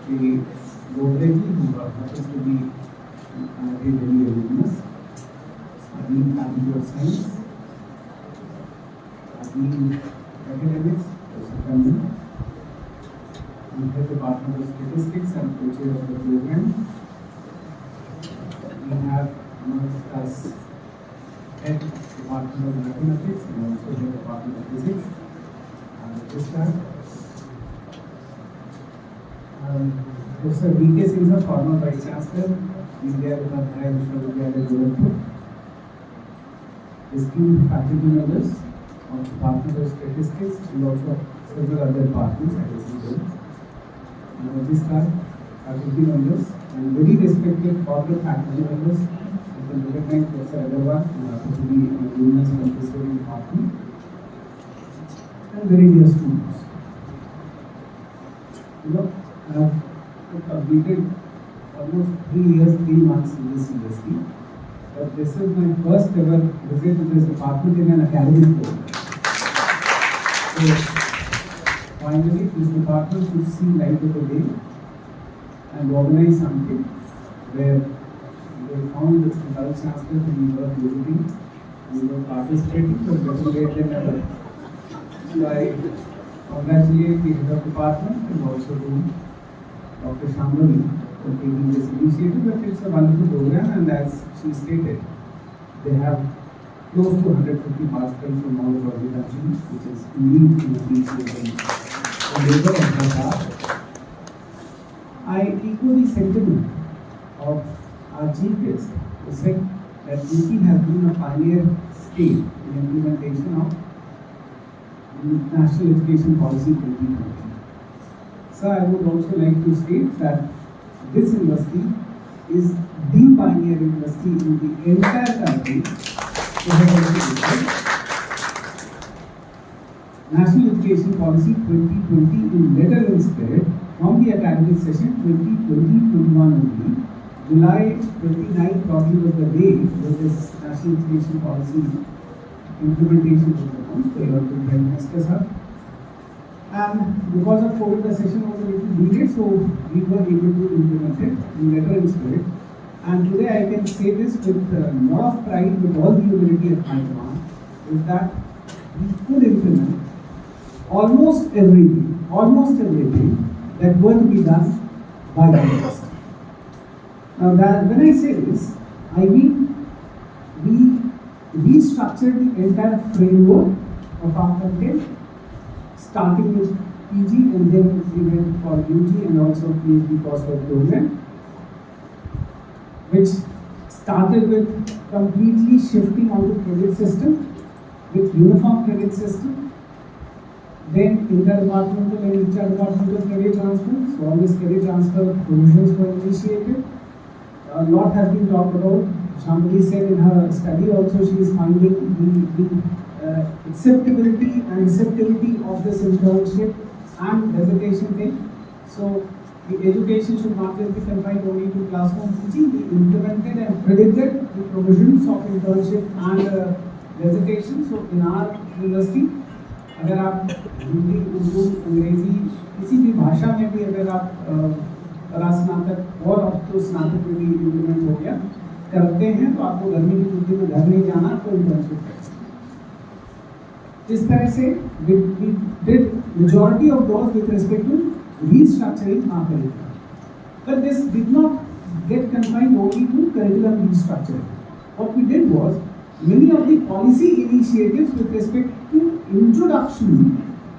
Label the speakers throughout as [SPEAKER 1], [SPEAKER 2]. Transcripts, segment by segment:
[SPEAKER 1] Sri Godreji, who happens to be a very alumnus, studying Faculty of Science, studying academics, also coming. We have Department of Statistics and co-chair of the program. We have amongst us head Department of Mathematics and also head Department of Physics. Registrar. Professor V.K. Singh, former Vice Chancellor, India Upadhyay Vishwavidyalaya, Gorakhpur. Esteemed faculty members of Department of Statistics and also several other departments at SCO. Registrar, faculty members, and very respected corporate faculty members. You can recognize Professor Agarwal, who happens to be an alumnus from this very department. And very dear students. I have completed almost 3 years, 3 months in this university. But this is my first ever visit to this department in an academic program. So finally, this department should see light of the day and organize something where they found the Vice Chancellor to be worth visiting. We were participating, but definitely never. So I congratulate the head of department and also to Dr. Shambhavi for taking this initiative. But it's a wonderful program, and as she stated, they have close to 150 participants from all over the country, which is unique in appreciating the labor of the staff. I echo the sentiment of our chief guest, who said that UP has been a pioneer state in implementation of National Education Policy 2020. So I would also like to state that this university is the pioneer university in the entire country to have National Education Policy 2020 in letter and spirit from the academic session 2020-21 only. July 29 probably was the day that this National Education Policy implementation was announced by our Prime Minister sir. And because of COVID, the session was a little delayed, so we were able to implement it in letter and spirit. And today I can say this with a lot of pride, with all the humility at my command, is that we could implement almost everything that were to be done by the university. Now, when I say this, I mean we restructured the entire framework of our content, starting with PG and then we went for UG and also PhD coursework program, which started with completely shifting on the credit system with uniform credit system, then interdepartmental and interdepartmental credit transfer. So all this credit transfer provisions were initiated. A lot has been talked about. Shambhavi said in her study also she is finding the acceptability and receptivity of this internship and dissertation thing. So the education should not just be confined only to classroom teaching. We implemented and predicted the provisions of internship and dissertation. So in our university, अगर आप हिंदी, उर्दू, अंग्रेजी किसी भी भाषा में भी अगर आप परास्नातक और अब तो स्नातक में भी इम्प्लीमेंट हो गया करते हैं तो आपको गर्मी की छुट्टी में घर नहीं जाना, आपको इंटर्नशिप करना। इस तरह से we did majority of those with respect to restructuring our curriculum. But this did not get confined only to curriculum restructuring. What we did was many of the policy initiatives with respect to introduction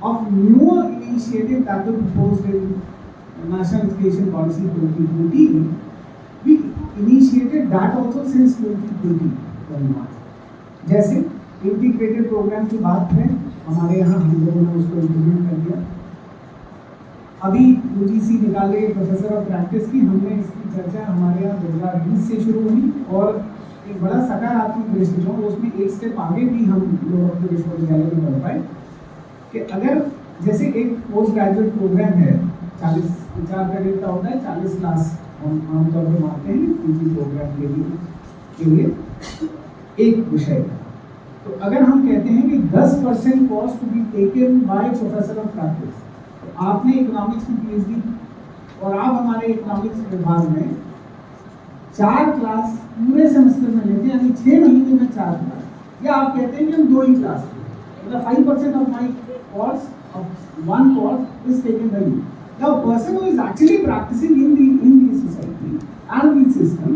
[SPEAKER 1] of newer initiatives that were proposed in National Education Policy 2020, we initiated that also since 2020 going on. जैसे integrated programme की बात है, हमारे यहाँ हम लोगों ने उसको इम्प्लीमेंट कर दिया। अभी यूजीसी निकाले प्रोफेसर ऑफ प्रैक्टिस की, हमने इसकी चर्चा हमारे यहाँ 2020 से शुरू हुई और एक बड़ा सकारात्मक दृष्टिकोण, उसमें एक स्टेप आगे भी हम लोग अपने विश्वविद्यालय में बढ़ पाए कि अगर जैसे एक पोस्ट ग्रेजुएट प्रोग्राम है 4 क्रेडिट का होता है, 40 क्लास हम आमतौर पर मानते हैं पीजी प्रोग्राम के लिए एक विषय का। तो अगर हम कहते हैं कि 10% cost to be taken by professor of practice, तो आपने इकोनॉमिक्स में पीएचडी और आप हमारे इकोनॉमिक्स विभाग में 4 क्लास पूरे सेमेस्टर में लेते हैं, यानी 6 महीने में 4 क्लास, या आप कहते हैं कि हम 2 ही क्लास लेते हैं, मतलब 5% of my course of 1 course is taken by me. Now a person who is actually practicing in the society and the system,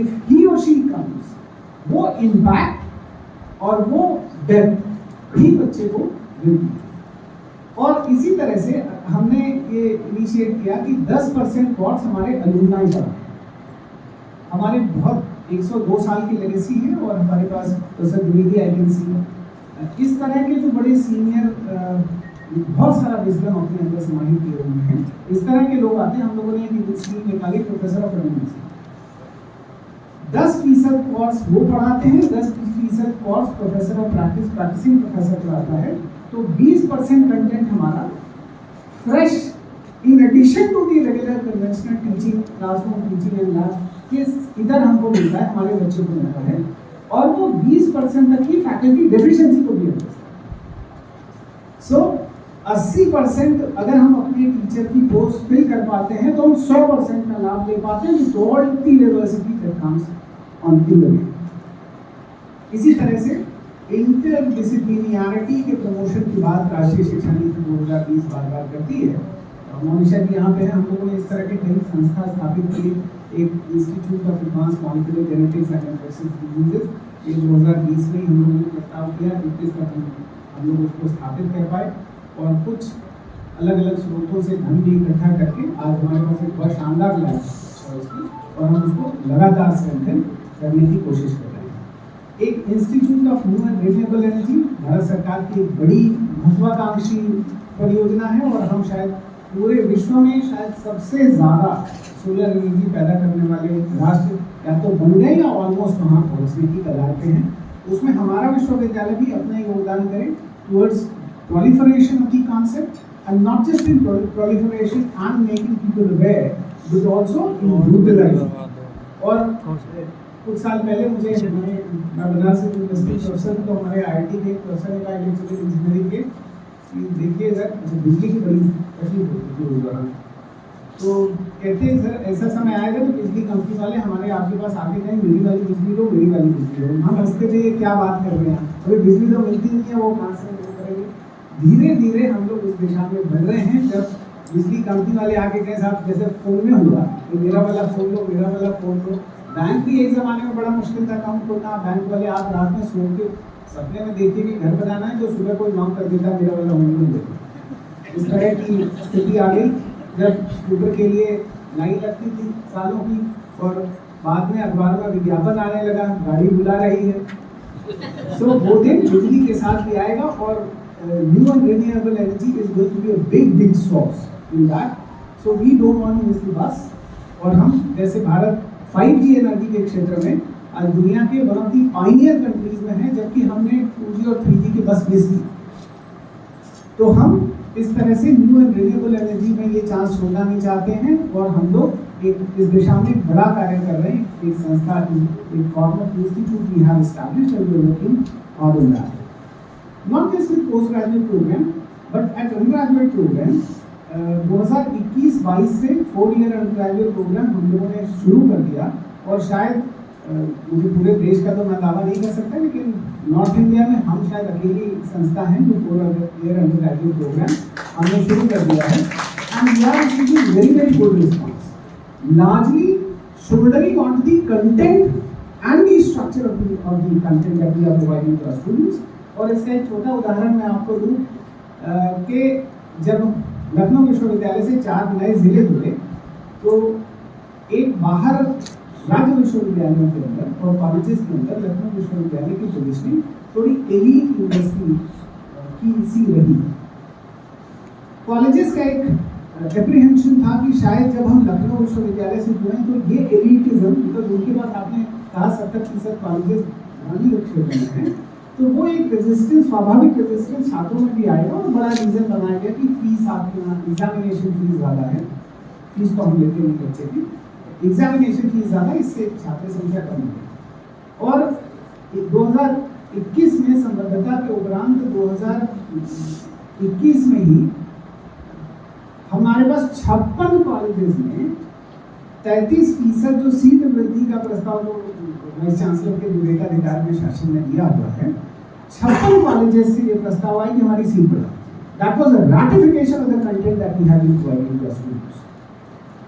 [SPEAKER 1] if he or she comes, वो impact और वो डेप्थ ही बच्चे को मिलती है. और इसी तरह से हमने ये इनिशिएट किया कि 10% कोर्स हमारे अलुमनाई का, हमारे बहुत 102 साल की लेगेसी है और हमारे पास professor Dwivedi I can see, इस तरह के जो बड़े सीनियर बहुत सारा विजडम अपने अंदर समाहित किए हुए हैं, इस तरह के लोग आते हैं. हम लोगों ने एक स्कीम निकाली प्रोफेसर ऑफ एडमिनिस्ट्रेशन, 10% कोर्स वो पढ़ाते हैं, 10% course professor of practicing professor कराता है. तो 20% कंटेंट हमारा fresh in addition to the regular conventional teaching, classroom teaching and lab, इधर हमको मिलता है, हमारे बच्चों को मिलता है. और वो 20% तक की फैकल्टी डेफिशिएंसी को भी एड्रेस. सो 80% अगर हम अपने टीचर की पोस्ट फिल कर पाते हैं तो हम 100% का लाभ ले पाते हैं. All the university that comes on in the way. इसी तरह से इंटरडिसिप्लिनैरिटी के प्रमोशन की बात राष्ट्रीय शिक्षा नीति 2020 बार करती है. मोनिशा जी यहाँ पे हैं. हम लोगों ने इस तरह के कई संस्था स्थापित की. एक institute of advance molecular genetics and infections diseases, ये 2020 में हम लोगों ने प्रस्ताव किया. 21 तक हम लोग उसको स्थापित कर पाए और कुछ अलग अलग स्रोतों से धन भी इकट्ठा करके आज हमारे पास एक बहुत शानदार लैब है उसकी, और हम उसको लगातार स्ट्रेंथन करने की कोशिश कर रहे हैं. एक institute of new and renewable energy Bharat सरकार की एक बड़ी महत्वाकांक्षी परियोजना है और हम शायद पूरे विश्व में शायद सबसे ज़्यादा सोलर एनर्जी पैदा करने वाले राष्ट्र या तो बन गए या ऑलमोस्ट वहाँ पहुँचने की कगार पे हैं. उसमें हमारा विश्वविद्यालय भी अपना योगदान करे towards proliferation of the concept, and not just in proliferation and making people aware, but also in brutalizing. और कुछ साल पहले मैं बनारस यूनिवर्सिटी प्रोफेसर, तो हमारे IIT के प्रोफेसर ने कहा इलेक्ट्रिकल इंजीनियरिंग के कि देखिए सर बिजली की बड़ी तकलीफ होती है उस दौरान. तो कहते हैं सर ऐसा समय आएगा तो बिजली कंपनी वाले हमारे आपके पास आके कहें मेरी वाली बिजली दो, मेरी वाली बिजली दो. हम हंसते थे क्या बात कर रहे हैं, अभी बिजली तो मिलती नहीं है, वो कहाँ से करेंगे. धीरे धीरे हम लोग उस दिशा में बढ़ रहे हैं. जब बिजली कंपनी वाले आके कहें साहब जैसे फ़ोन में हुआ तो मेरा वाला फ़ोन लो, मेरा वाला फ़ोन लो. बैंक भी एक ज़माने में बड़ा मुश्किल था अकाउंट खोलना. बैंक वाले आप रात में सो के सपने में देखिए कि घर बनाना है तो सुबह कोई मांग कर देता मेरा वाला होम लोन देता. इस तरह की स्थिति आ गई जब स्कूटर के लिए लाइन लगती थी सालों की, और बाद में अखबार में विज्ञापन आने लगा गाड़ी बुला रही है. सो वो दिन बिजली के साथ भी आएगा और new and renewable energy is going to be a big source in that. So we don't want to miss the bus. और हम जैसे भारत 5G एनर्जी के क्षेत्र में आज दुनिया के one of the Pioneer countries में है, जबकि हमने 2G और 3G की बस मिस की. तो हम इस तरह से न्यू एंड रिन्यूएबल एनर्जी में ये चांस छोड़ना नहीं चाहते हैं और हम लोग एक इस दिशा में बड़ा कार्य कर रहे हैं. एक संस्था, एक formal institute we have established and we are working hard on that. Not just with postgraduate program but at undergraduate program 2021-22 से 4 ईयर अंडर ग्रेजुएट प्रोग्राम हम लोगों ने शुरू कर दिया. और शायद मुझे पूरे देश का तो मैं दावा नहीं कर सकता, लेकिन नॉर्थ इंडिया में हम शायद अकेली संस्था हैं जो 4 ईयर अंडर ग्रेजुएट प्रोग्राम हमने शुरू कर दिया है. And we are receiving very good response, largely shouldering on the content and the structure of the content that we are providing to our students. और इसका एक छोटा उदाहरण मैं आपको दूं कि जब लखनऊ विश्वविद्यालय से 4 नए जिले जुड़े तो एक बाहर राज्य विश्वविद्यालयों के अंदर और कॉलेजेस के अंदर लखनऊ विश्वविद्यालय की पोजीशनिंग थोड़ी एलीट यूनिवर्सिटी की सी रही. कॉलेजेस का एक एप्रीहेंशन था कि शायद जब हम लखनऊ विश्वविद्यालय से जुड़े तो ये एलीटिज्म, बिकॉज उनके पास आपने कहा 70% कॉलेजेस ग्रामीण क्षेत्र में हैं, तो वो एक रेजिस्टेंस, स्वाभाविक रेजिस्टेंस छात्रों में भी आएगा. और बड़ा रीज़न बनाया गया कि फीस आपके यहाँ एग्जामिनेशन फीस ज़्यादा है. फीस तो हम लेते नहीं बच्चे की, एग्जामिनेशन फीस ज़्यादा, इससे छात्र संख्या कम है. और 2021 में संबद्धता के उपरांत 2021 में ही हमारे हमारे पास 56 कॉलेजेस में 33% जो सीट वृद्धि का प्रस्ताव जो वाइस चांसलर के विवेकाधिकार में शासन ने दिया हुआ है, 56 कॉलेजेस से ये प्रस्ताव आई कि हमारी सीट बढ़ा। That was a ratification of the content that we have been providing to students.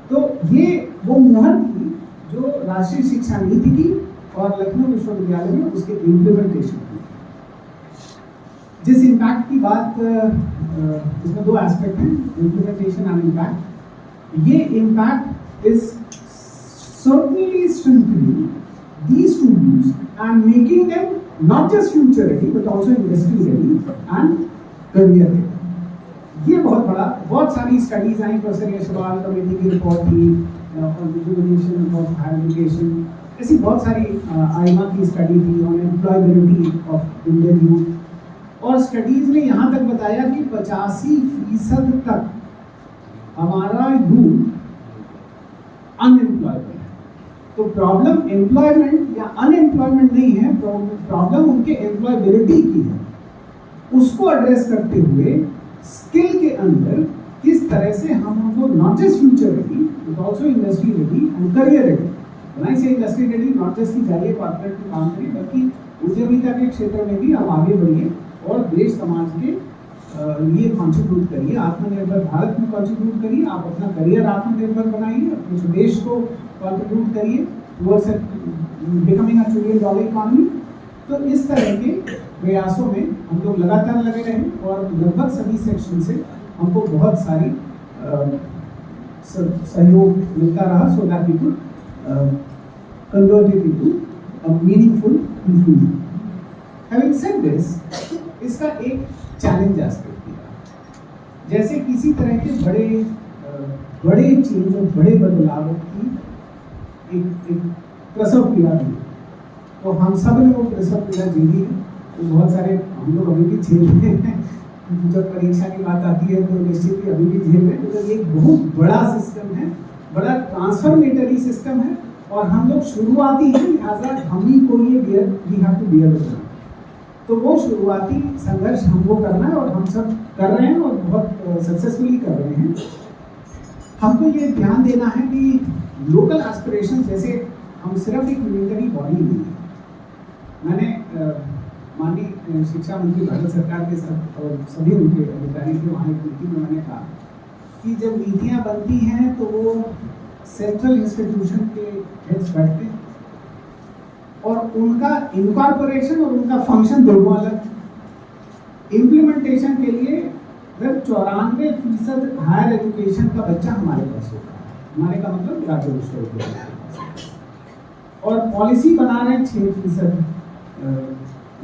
[SPEAKER 1] तो ये वो मुहर थी जो राष्ट्रीय शिक्षा नीति की और लखनऊ विश्वविद्यालय में उसके इम्प्लीमेंटेशन की। जिस इम्पैक्ट की बात, इसमें दो एस्पेक्ट हैं, इम्प्लीमेंटेशन एंड इम्पैक्ट। ये impact is certainly strengthening these students and making them not just future ready but also industry ready and career ready. ये बहुत सारी स्टडीज आई, प्रोफेसर यशपाल कमेटी की रिपोर्ट थी on rejuvenation of higher education, ऐसी बहुत सारी आईमा की स्टडी थी on employability of Indian youth. और स्टडीज ने यहाँ तक बताया कि 85% तक हमारा यूथ अनएम्प्लॉयबल है। तो प्रॉब्लम एम्प्लॉयमेंट या अनएम्प्लॉयमेंट नहीं है, प्रॉब्लम उनके एम्प्लॉयबिलिटी की है। उसको एड्रेस करते हुए स्किल के अंदर किस तरह से हम उनको not just future ready but also industry ready and career ready. When I से इंडस्ट्री रेडी, नॉट जस्ट कि जाइए कॉर्पोरेट में काम करिए, बल्कि उद्यमिता के क्षेत्र में भी आप आगे बढ़िए और देश समाज के लिए कंट्रीब्यूट करिए, आत्मनिर्भर भारत में कंट्रीब्यूट करिए, आप अपना करियर आत्मनिर्भर बनाइए, अपने देश को कंट्रीब्यूट करिए towards becoming a $1 trillion economy. तो इस तरह के प्रयासों में हम लोग लगातार लगे रहे और लगभग सभी सेक्शन से हमको बहुत सारी सहयोग मिलता रहा, so that we could convert it into a meaningful improvement. Having said this, इसका एक चैलेंज एस्पेक्ट दिया, जैसे किसी तरह के बड़े चेंज और बड़े बदलाव की एक प्रसव पीड़ा थी। तो हम सब ने वो प्रसव पीड़ा झेली है, तो बहुत सारे हम लोग अभी भी झेल रहे हैं। जब परीक्षा की बात आती है तो निश्चित ही अभी भी झेल रहे हैं। तो ये एक बहुत बड़ा सिस्टम है, बड़ा ट्रांसफॉर्मेटरी सिस्टम है और हम लोग शुरुआती ही लिहाजा हम ही को ये we have to bear with it. तो वो शुरुआती संघर्ष हमको करना है और हम सब कर रहे हैं और बहुत सक्सेसफुली कर रहे हैं। हमको ये ध्यान देना है कि लोकल एस्पिरेशन, जैसे हम सिर्फ एक यूनिटरी बॉडी नहीं है। मैंने माननीय शिक्षा मंत्री भारत सरकार के साथ और सभी उनके अधिकारी के वहाँ एक मीटिंग में मैंने कहा कि जब नीतियाँ बनती हैं तो वो सेंट्रल इंस्टीट्यूशन के हेड्स बैठते हैं और उनका इनकॉर्पोरेशन और उनका फंक्शन दोनों अलग। इम्प्लीमेंटेशन के लिए जब 94% हायर एजुकेशन का बच्चा हमारे पास होता है, हमारे का मतलब राज्य विश्वविद्यालय, और पॉलिसी बना रहे 6%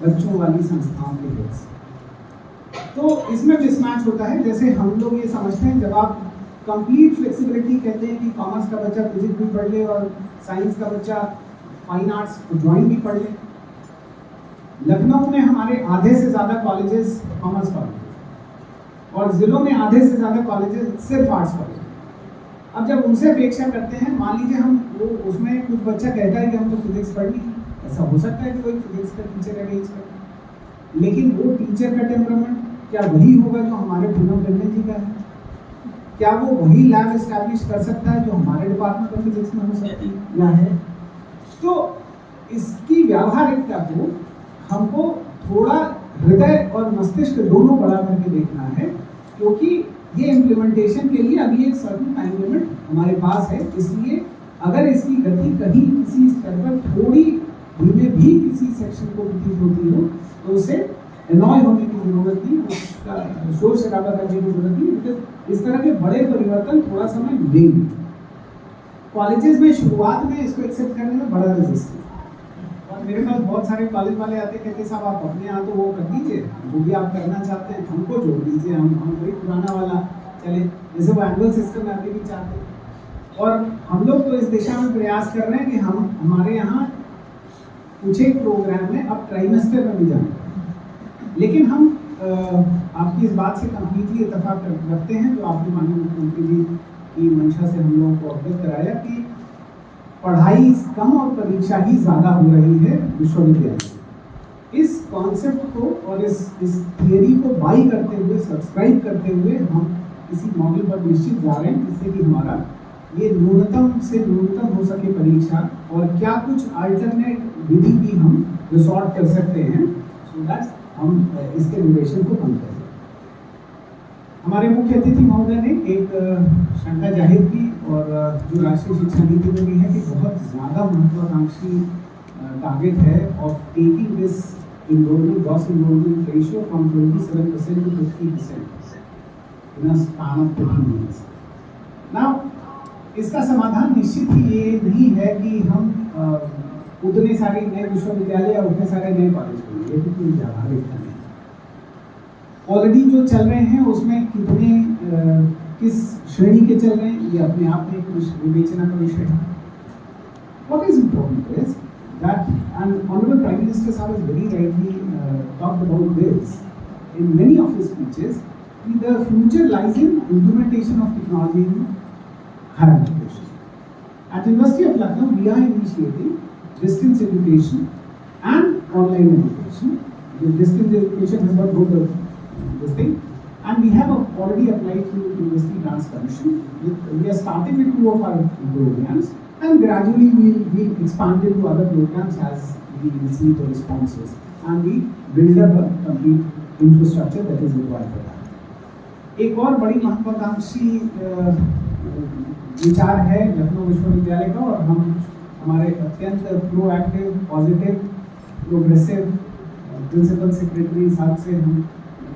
[SPEAKER 1] बच्चों वाली संस्थाओं के हेड्स। तो इसमें मिसमैच होता है। जैसे हम लोग ये समझते हैं, जब आप कंप्लीट फ्लेक्सिबिलिटी कहते हैं कि कॉमर्स का बच्चा फिजिक्स भी पढ़ ले और साइंस का बच्चा फाइन आर्ट्स ड्राइंग भी पढ़ ले। लखनऊ में हमारे आधे से ज़्यादा कॉलेजेस कॉमर्स कॉलेजेस और ज़िलों में आधे से ज़्यादा कॉलेजेस सिर्फ आर्ट्स कॉलेज। अब जब उनसे अपेक्षा करते हैं, मान लीजिए हम वो उसमें कुछ बच्चा कहता है कि हम तो फिजिक्स पढ़ ली, ऐसा हो सकता है कि कोई फिजिक्स का टीचर अरेंज करे, लेकिन वो टीचर का टेम्परामेंट क्या वही होगा जो हमारे पूनम बेंगल जी का है? क्या वो वही लैब एस्टैब्लिश कर सकता है जो हमारे डिपार्टमेंट ऑफ फिजिक्स में हो सकती है या है? तो इसकी व्यावहारिकता को हमको थोड़ा हृदय और मस्तिष्क दोनों बढ़ा करके देखना है, क्योंकि ये इम्प्लीमेंटेशन के लिए अभी एक सर्टेन टाइम लिमिट हमारे पास है। इसलिए अगर इसकी गति कहीं किसी स्तर पर थोड़ी धीमे भी किसी सेक्शन को प्रतीत होती हो तो उसे एनॉय होने की जरूरत नहीं, उसका शोर शराबा करने की जरूरत नहीं, बिकॉज इस तरह के बड़े परिवर्तन थोड़ा समय लेंगे। कॉलेजेस में शुरुआत में इसको एक्सेप्ट करने में बड़ा रेजिस्टेंस, और मेरे पास बहुत सारे कॉलेज वाले आते कहते साहब आप अपने यहाँ तो वो कर दीजिए, जो भी आप करना चाहते हैं हमको जोड़ दीजिए, हम वही पुराना वाला चले, जैसे वो एनुअल सिस्टम अभी भी चाहते हैं। और हम लोग तो इस दिशा में प्रयास कर रहे हैं कि हम हमारे यहाँ कुछ एक प्रोग्राम में अब ट्राइमेस्टर में भी जाएं, लेकिन हम आपकी इस बात से कम्प्लीटली इत्तेफाक रखते हैं, जो आपने माननीय मुख्यमंत्री जी की मंशा से हम लोगों को अवगत कराया कि पढ़ाई कम और परीक्षा ही ज़्यादा हो रही है विश्वविद्यालय। इस कॉन्सेप्ट को और इस थियरी को बाई करते हुए, सब्सक्राइब करते हुए हम किसी मॉडल पर निश्चित जा रहे हैं जिससे कि हमारा ये न्यूनतम से न्यूनतम हो सके परीक्षा, और क्या कुछ अल्टरनेट विधि भी हम रिसॉर्ट कर सकते हैं सो दैट हम इसके ड्यूरेशन को कम करें। हमारे मुख्य अतिथि महोदय ने एक शंका जाहिर की, और जो राष्ट्रीय शिक्षा नीति में भी है कि बहुत ज़्यादा महत्वाकांक्षी टारगेट है of taking this enrollment, gross enrollment ratio from 27% to 50% in a span of 13 years. Now, इसका समाधान निश्चित ही ये नहीं है कि हम उतने सारे नए विश्वविद्यालय या उतने सारे नए कॉलेज खोलें, ये तो कोई व्यावहारिक नहीं। ऑलरेडी जो चल रहे हैं उसमें कितने किस श्रेणी के चल रहे हैं, ये अपने आप में कुछ विवेचना का विषय है। What is important is that, and Honorable Prime Minister Sahab has very rightly talked about this in many of his speeches, the future lies in implementation of technology in higher education. At University of Lucknow, we are initiating distance education and online education. The distance education has got both this thing, and we have already applied to University Grants Commission. We are starting with 2 of our programs, and gradually we expand into other programs as we receive the responses, and we build up a complete infrastructure that is required for that. एक और बड़ी महत्वाकांक्षी विचार है लखनऊ विश्वविद्यालय का, और हम हमारे अत्यंत proactive, positive, progressive principal secretary साहब से हम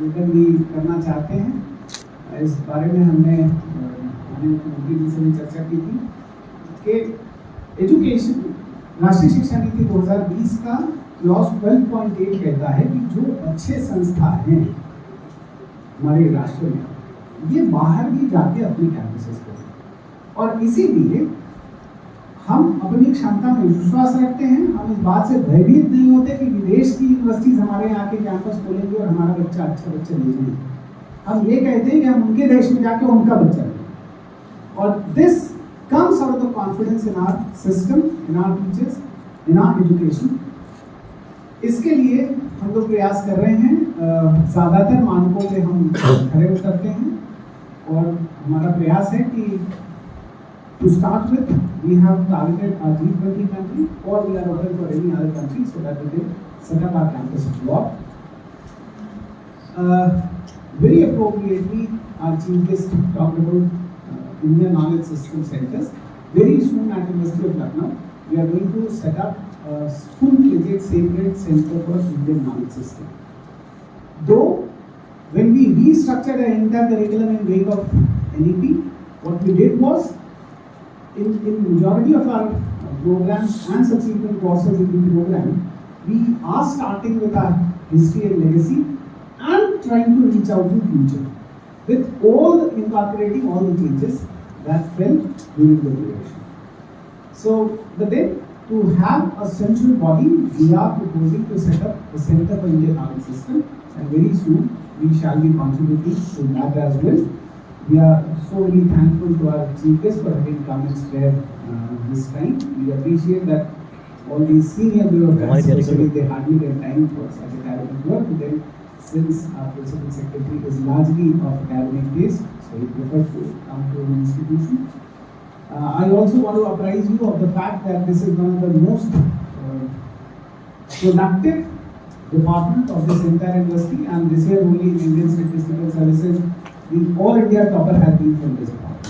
[SPEAKER 1] निवेदन भी करना चाहते हैं। इस बारे में हमने मुख्यमंत्री जी से भी चर्चा की थी कि एजुकेशन, राष्ट्रीय शिक्षा नीति 2020 का क्लॉज 12.8 कहता है कि जो अच्छे संस्था हैं हमारे राष्ट्र में, ये बाहर भी जाके अपने कैंपसेस करें, और इसीलिए हम अपनी क्षमता में विश्वास रखते हैं। हम इस बात से भयभीत नहीं होते कि विदेश की यूनिवर्सिटीज हमारे यहाँ के कैंपस खोलेंगे और हमारा बच्चा अच्छा बच्चा ले जाएंगे। हम ये कहते हैं कि हम उनके देश में जाके उनका बच्चा लें, और this comes out of the confidence in our system, in our teachers, in our education. इसके लिए हम लोग प्रयास कर रहे हैं, ज़्यादातर मानकों पे हम खरे उतरते हैं, और हमारा प्रयास है कि to start with we have targeted our G20 country, or we are open for any other country so that we can set up our campus abroad. Very appropriately, our chief guest talked about Indian Knowledge System Centers. Very soon at University of Lucknow, we are going to set up a full-fledged sacred center for Indian Knowledge System. Though, when we restructured the entire curriculum in wake of NEP, what we did was, in majority of our programs and subsequent courses in the program, we are starting with our history and legacy and trying to reach out to future, with all incorporating all the changes that fell during the duration. So, but then to have a central body, we are proposing to set up a Center for Indian Knowledge System, and very soon we shall be contributing to that as well. We are so very thankful to our chief guest for having come and spare this time. We appreciate that all these senior bureaucrats, especially, they hardly get time for such academic work. But then, since our principal secretary is largely of academic taste, so he preferred to come to an institution. I also want to apprise you of the fact that this is one of the most productive department of this entire university, and this year only in Indian Statistical Services, the All India topper has been from this department.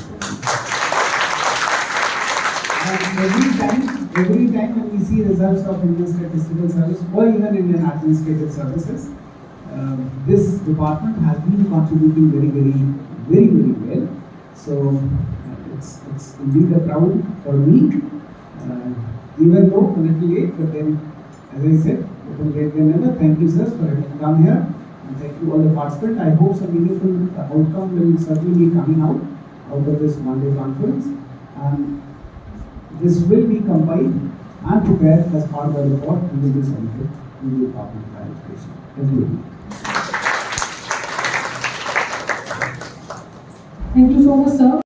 [SPEAKER 1] And every time when we see results of Indian Statistical Service or even Indian Administrative Services, this department has been contributing very well. So it's indeed a proud for me, even though a little late, but then, as I said, better late than never. Thank you, sir, for having come here, and thank you all the participants. I hope some meaningful outcome will certainly be coming out of this one-day conference, and this will be compiled and prepared as part of the report and will be submitted to the Department of Higher Education. Thank you.
[SPEAKER 2] Thank you so much, sir.